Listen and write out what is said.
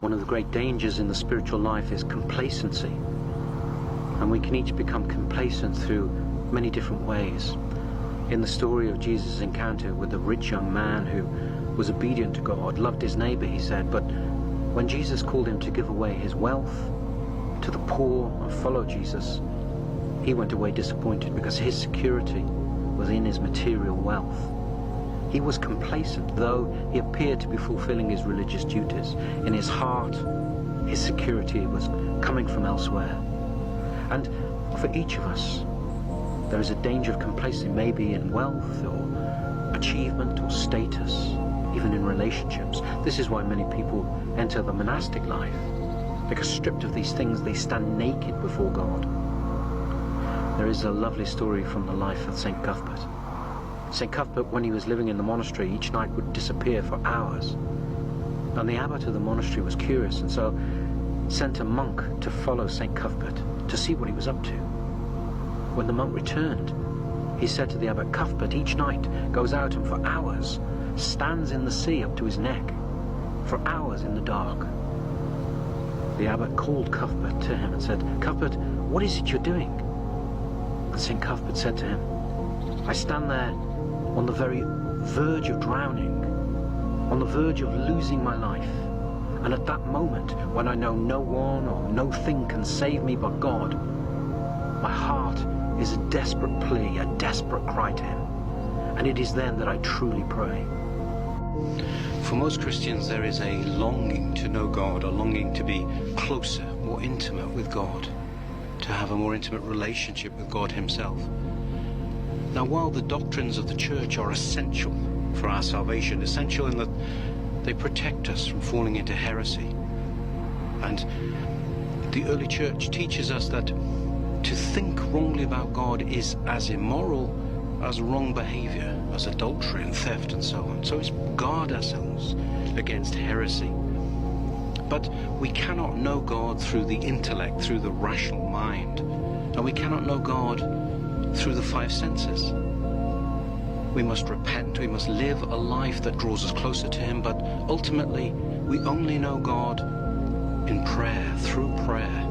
One of the great dangers in the spiritual life is complacency. And we can each become complacent through many different ways. In the story of Jesus' encounter with the rich young man who was obedient to God, loved his neighbor, he said, but when Jesus called him to give away his wealth to the poor and follow Jesus, he went away disappointed because his security was in his material wealth. He was complacent, though he appeared to be fulfilling his religious duties. In his heart, his security was coming from elsewhere. And for each of us, there is a danger of complacency, maybe in wealth or achievement or status, even in relationships. This is why many people enter the monastic life, because stripped of these things, they stand naked before God. There is a lovely story from the life of St. Cuthbert. St. Cuthbert, when he was living in the monastery, each night would disappear for hours. And the abbot of the monastery was curious, and so sent a monk to follow St. Cuthbert to see what he was up to. When the monk returned, he said to the abbot, Cuthbert each night goes out and for hours stands in the sea up to his neck, for hours in the dark. The abbot called Cuthbert to him and said, Cuthbert, what is it you're doing? And St. Cuthbert said to him, I stand there on the very verge of drowning, on the verge of losing my life. And at that moment, when I know no one or no thing can save me but God, my heart is a desperate plea, a desperate cry to him. And it is then that I truly pray. For most Christians, there is a longing to know God, a longing to be closer, more intimate with God, to have a more intimate relationship with God himself. Now, while the doctrines of the Church are essential for our salvation, essential in that they protect us from falling into heresy, and the early Church teaches us that to think wrongly about God is as immoral as wrong behavior, as adultery and theft and so on. So it's guard ourselves against heresy. But we cannot know God through the intellect, through the rational mind, and we cannot know God through the five senses. We must repent, we must live a life that draws us closer to him, but ultimately we only know God in prayer, through prayer.